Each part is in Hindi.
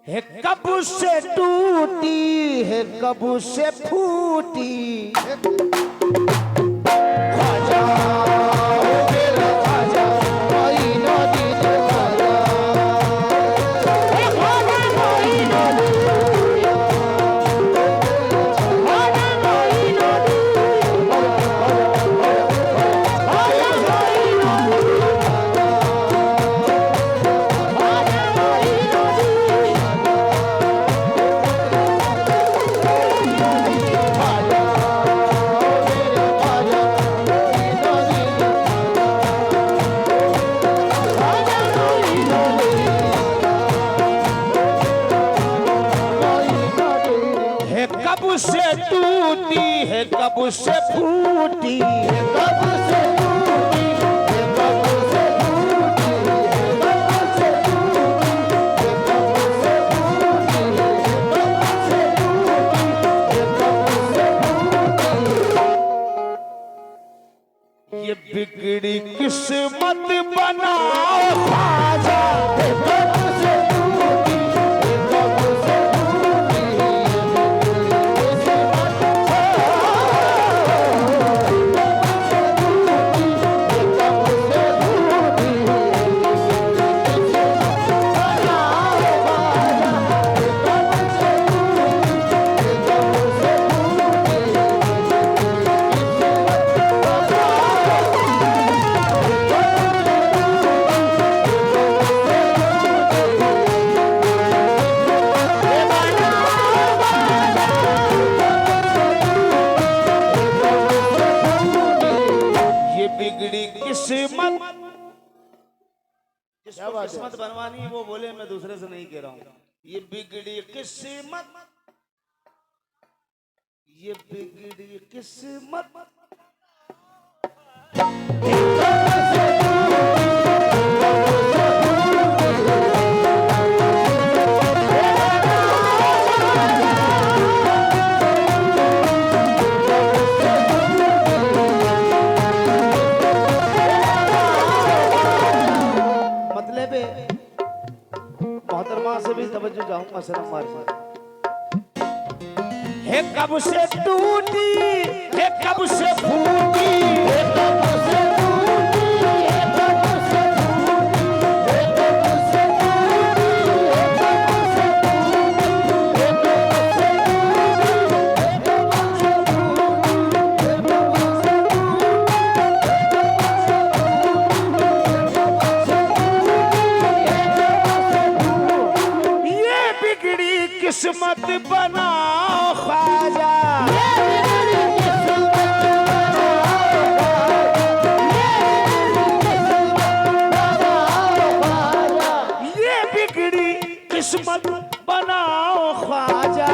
है कब से टूटी है कब से फूटी ख्वाजा ओ मेरा ख्वाजा कोई ना दिन ख्वाजा ए ख्वाजा कोई ना से टूटी है कब से फूटी है कब से टूटी है कब से फूटी है कब से टूटी है कब से फूटी है कब से टूटी है कब से फूटी ये बिगड़ी किस्मत बनाओ ख्वाजा है कब से टूटी है कब से किस्मत बनवानी वो बोले मैं दूसरे से नहीं कह रहा हूं ये बिगड़ी किस्मत ये बिगड़ी किस्मत से भी तवज्जो चाहूंगा शर्म मार है कब से टूटी है कब से फूटी है कब से टूटी है कब से फूटी है कब से टूटी है कब से फूटी है कब से टूटी है कब से किस्मत बनाओ ख्वाजा ये बिगड़ी किस्मत बनाओ ख्वाजा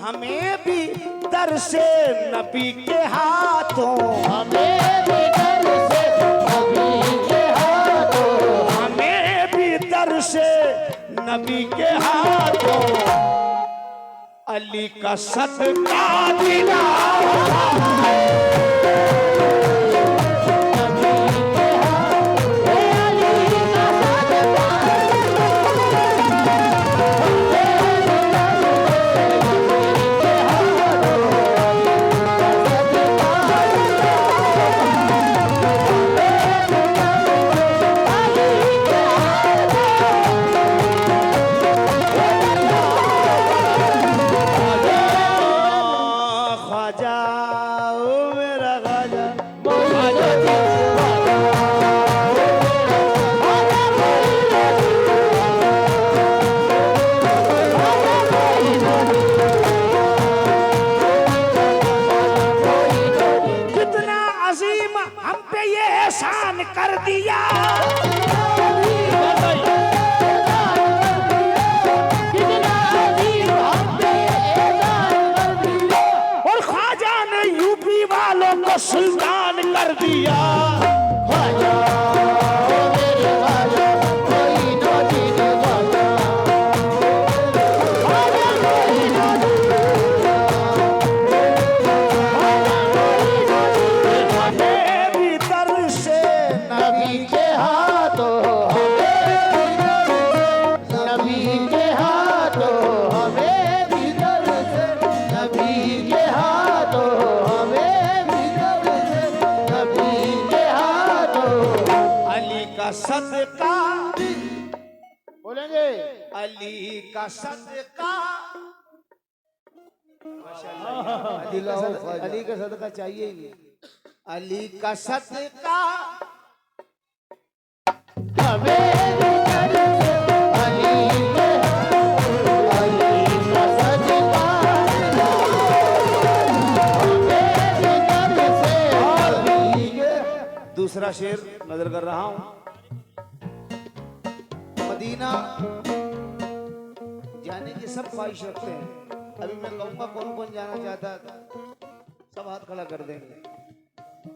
हमें भी दर से नबी के हाथों हमें भी दर से नबी के हाथों हमें भी दर से नबी के हाथों अली का सदका दिलाओ कर दिया और ख्वाजा ने यूपी वालों को सुल्तान कर दिया कोई अली का सदका, अली का सदका चाहिए ही नहीं। अली का सदका दूसरा शेर नजर कर रहा हूं। मदीना जाने की सब ख्वाहिश रखते हैं। अभी मैं कहूंगा कौन कौन जाना चाहता है, सब हाथ खड़ा कर देंगे।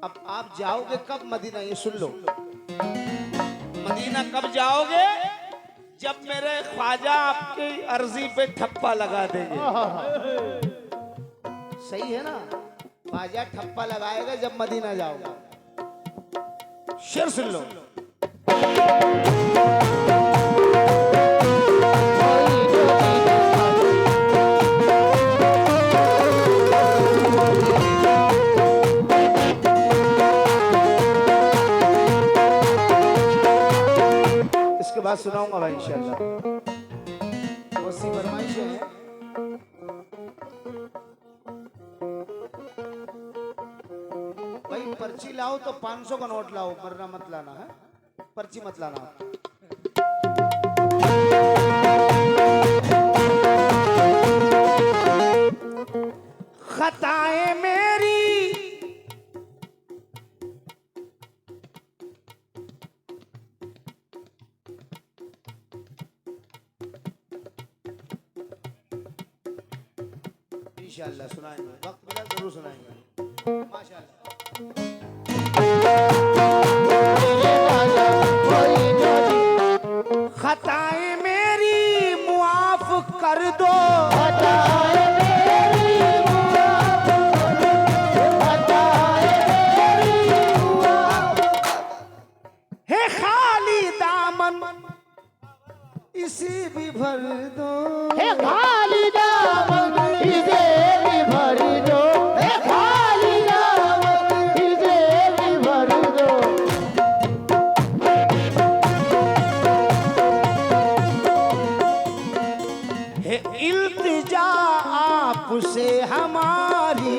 अब आप जाओगे कब मदीना, ये सुन लो। मदीना कब जाओगे? जब मेरे ख्वाजा आपकी अर्जी पे ठप्पा लगा देंगे। सही है ना? ख्वाजा ठप्पा लगाएगा जब मदीना जाओगे। शेर सुन लो। इसके बाद सुनाऊंगा भाई इंशाल्लाह। वसी फरमाइश है। भाई पर्ची लाओ तो 500 का नोट लाओ, मरना मत लाना है, पर्ची मत लाना। खताएं मेरी इंशाल्लाह सुनाएंगे, वक्त मिला जरूर सुनाएंगे माशाल्लाह। खताएं मेरी मुआफ कर दो, है खाली दामन इसी भी भर दो, हे खाली दामन इसे भी भर दो, हे खाली दामन इसे भी भर दो। है इल्तिजा आपसे हमारी,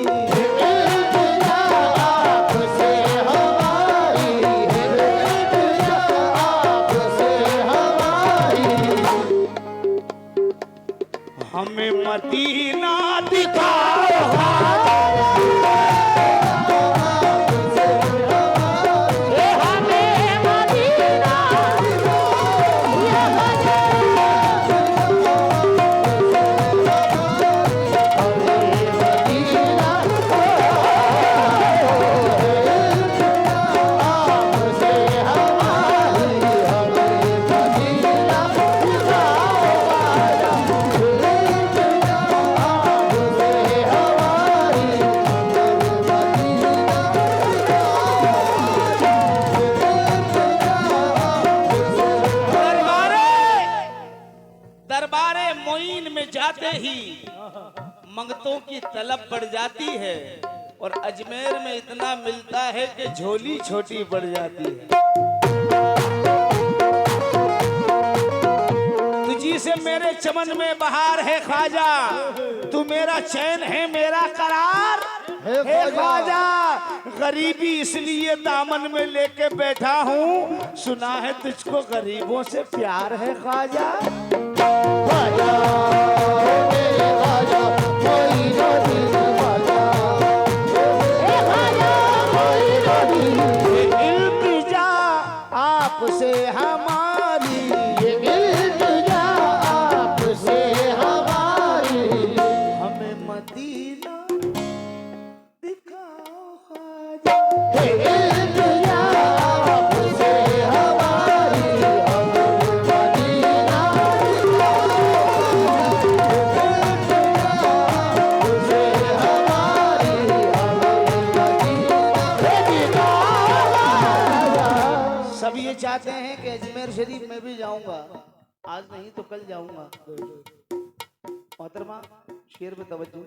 इल्तिजा आपसे हमारी, इल्तिजा आपसे हमारी। हमें मदीना दिखाओ, हे हमें मदीना दरबारे मोइन में जाते ही मंगतों की तलब बढ़ जाती है, और अजमेर में इतना मिलता है कि झोली छोटी पड़ जाती है। तुझी से मेरे चमन में बहार है ख्वाजा, तू मेरा चैन है मेरा करार है ख्वाजा। गरीबी इसलिए दामन में लेके बैठा हूँ, सुना है तुझको गरीबों से प्यार है ख्वाजा। ख्वाजा मेरे ख्वाजा कोई जो दिल ख्वाजा, हे ख्वाजा कोई जो दिल। ये इल्तिजा आपसे हमारी, ये इल्तिजा आपसे हमारी। हमें मदीना दिखाओ ख्वाजा। हे इल्तिजा आपसे हमारी, हमें मदीना सब ये चाहते हैं कि अजमेर शरीफ में भी जाऊंगा, आज नहीं तो कल जाऊंगा। मोहतरमा शेर पे तवज्जो।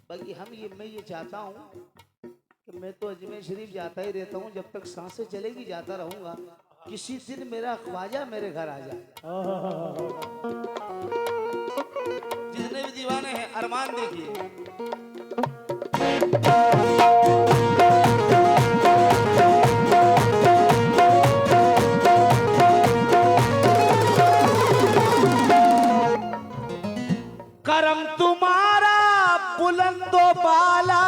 बल्कि मैं ये चाहता हूँ कि मैं तो अजमेर शरीफ जाता ही रहता हूँ, जब तक सांसें चलेगी जाता रहूंगा। किसी दिन मेरा ख्वाजा मेरे घर आ जाए। जितने भी दीवाने हैं अरमान देखिए। करम तुम्हारा बुलंदो बाला,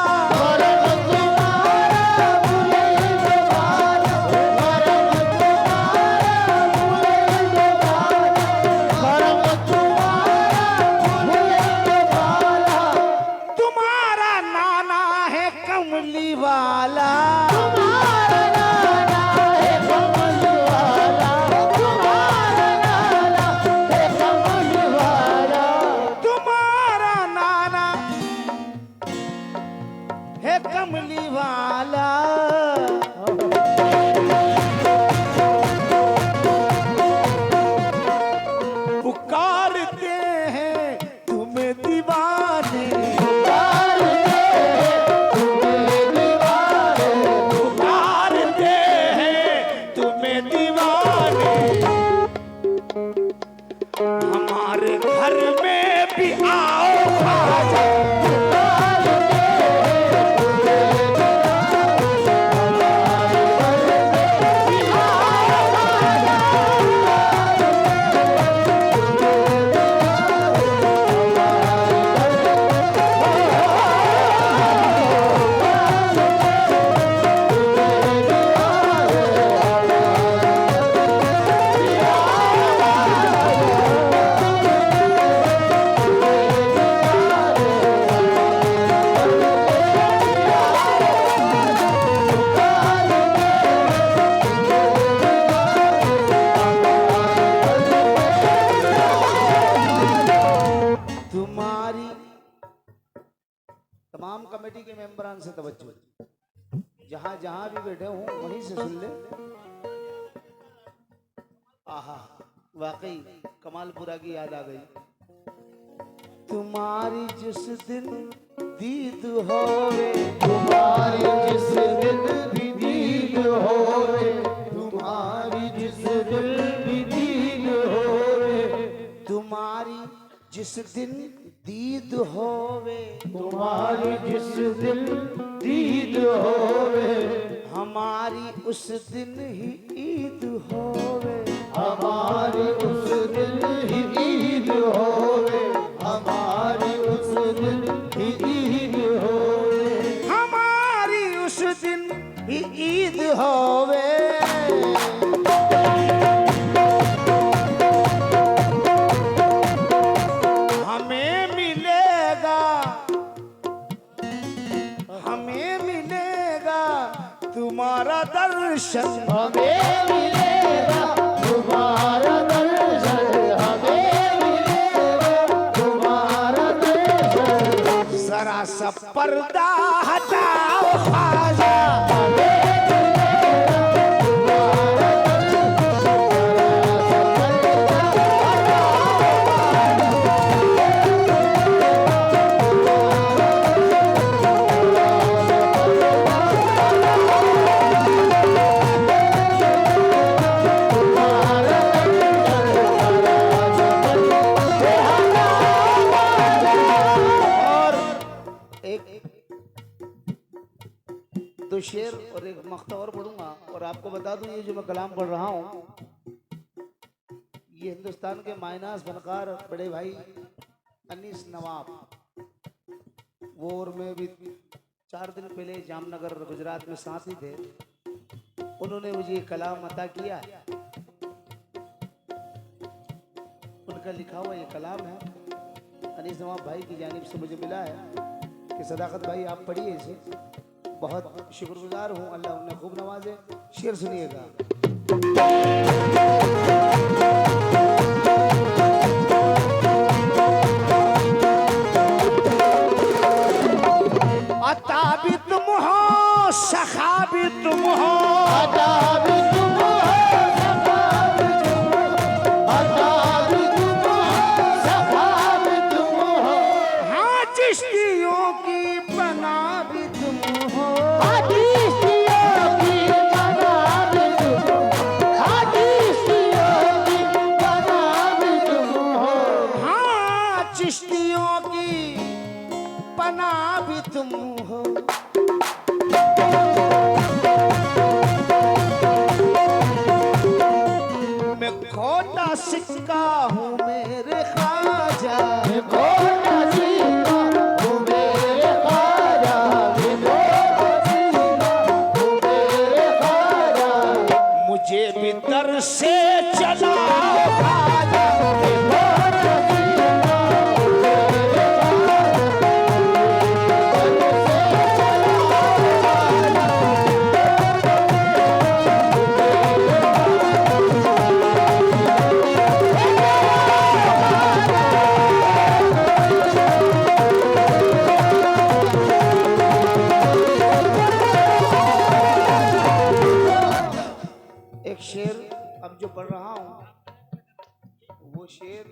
तुम्हारा नाना है कमली वाला, तुम्हारा नाना है कमली वाला। पुकारते हैं तुम्हें दीवाने, पुकारते हैं तुम्हें दीवाने, हमारे घर में भी आओ ख्वाजा। तुम्हारी तमाम कमेटी के मेंबरान से तवज्जो, जहां जहां भी बैठे हूं वहीं से सुन ले। आहा, वाकई कमालपुरा की याद आ गई। तुम्हारी जिस दिन दीद होवे, तुम्हारी जिस दिन भी दीद होवे, तुम्हारी जिस दिन भी दीद होवे, तुम्हारी जिस दिन दीद होवे, तुम्हारी जिस दिन दीद होवे, हमारी उस दिन ही ईद होवे, हमारी उस दिन ही ईद होवे, हमारी उस दिन ही ईद होवे, हमारी उस दिन ही ईद होवे। हमें मिलेगा, हमें मिलेगा तुम्हारा दर्शन, हमें मिलेगा तुम्हारा दर्शन, हमें मिलेगा तुम्हारा दर्शन। जरा सा पर्दा हटाओ ख्वाजा, दो शेर और एक मख्ता और पढ़ूंगा। और आपको बता दूं, ये जो मैं कलाम पढ़ रहा हूँ, ये हिंदुस्तान के मायनास फनकार बड़े भाई अनीस नवाब, वो और मैं भी 4 दिन पहले जामनगर गुजरात में साथ ही थे, उन्होंने मुझे ये कलाम अता किया। उनका लिखा हुआ ये कलाम है, अनीस नवाब भाई की जानिब से मुझे मिला है कि सदाकत भाई आप पढ़िए इसे, बहुत शुक्रगुजार हूँ, अल्लाह उन्हें खूब नवाजे। शेर सुनिएगा। अता भी तुम हो, सखा भी तुम हो, अता भी तुम हो, सखा भी तुम हो, अता भी तुम हो, सखा भी तुम हो, हाँ चिश्तियों की बना भी तुम हो, हाँ चिश्तियों की बना भी तुम हो, हाँ बना भी तुम हो। मैं खोटा सिक्का हूँ मेरे ख्वाजा, खोटा सिक्का हूँ मेरे ख्वाजा, खोटा सिक्का हूँ मेरे ख्वाजा। मुझे भी दर से चलाओ ख्वाजा, खोटा सिक्का हूँ मेरे एक शेर अब जो पढ़ रहा हूं वो शेर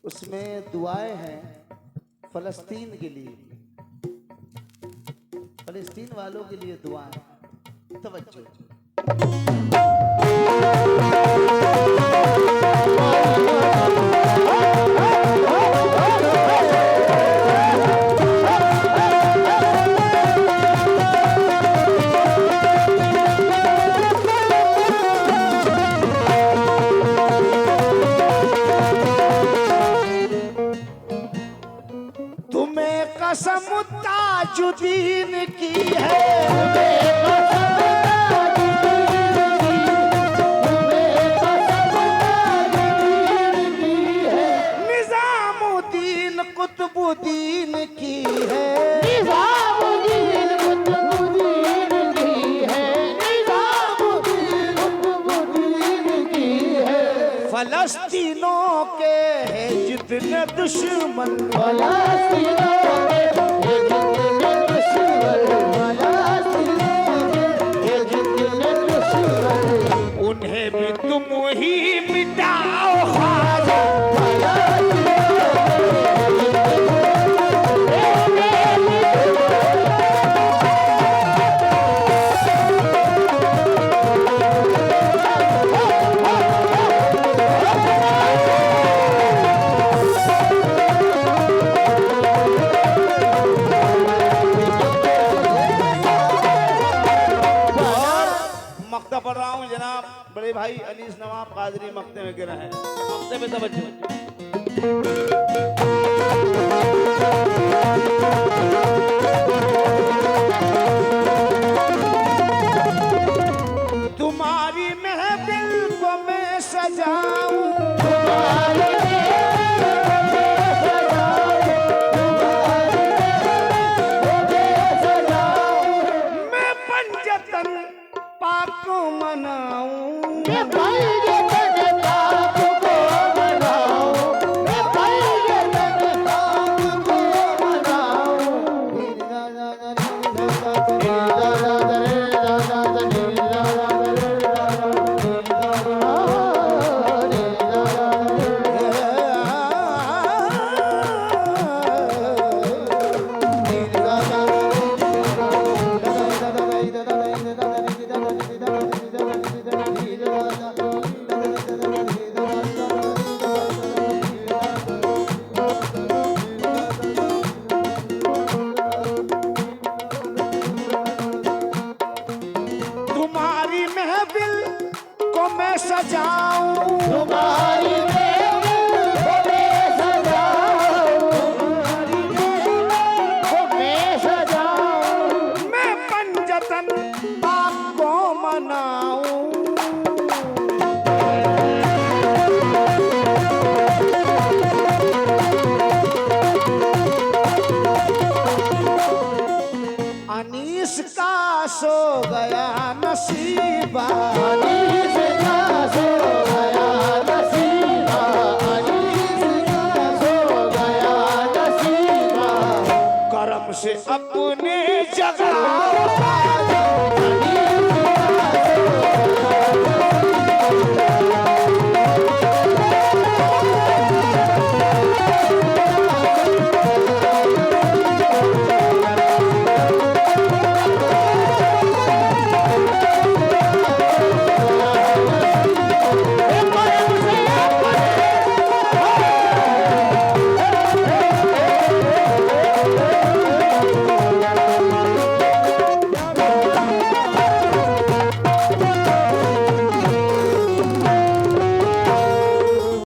उसमें दुआएं हैं फलस्तीन के लिए, फलस्तीन वालों के लिए दुआएं। तवज्जो। तुम्हें कसम ताजुद्दीन की है, निजामुद्दीन कुतुबुद्दीन की है, निजामुद्दीन कुतुबुद्दीन की है, निजामुद्दीन कुतुबुद्दीन की है। फलस्तीनों के हैं जितने दुश्मन, फलस्तीनों के ये जितने दुश्मन, फलस्तीनों के ये जितने दुश्मन, उन्हें भी तुम ही मिटाओ ख्वाजा। मक्ता पढ़ रहा हूँ जनाब बड़े भाई अनीस नवाब कादरी मक्ते में गिरा है, मक्ते में तवज्जो। तुम्हारी महफिल को मैं सजाऊं, मैं पंजतन पाक को मनाऊं, मैं पंजतन पाक को मनाऊं, मैं पंजतन पाक को मनाऊं। तुम्हारी महफिल को मैं सजाऊं, तुम्हारी महफिल को मैं सजाऊं, तुम्हारी महफिल को मैं सजाऊं। मैं पंजतन पाक को मनाऊं। अनीस का सो गया नसीबा, अनीस का सो गया नसीबा, अनीस का सो गया नसीबा। करम से अपने जगाओ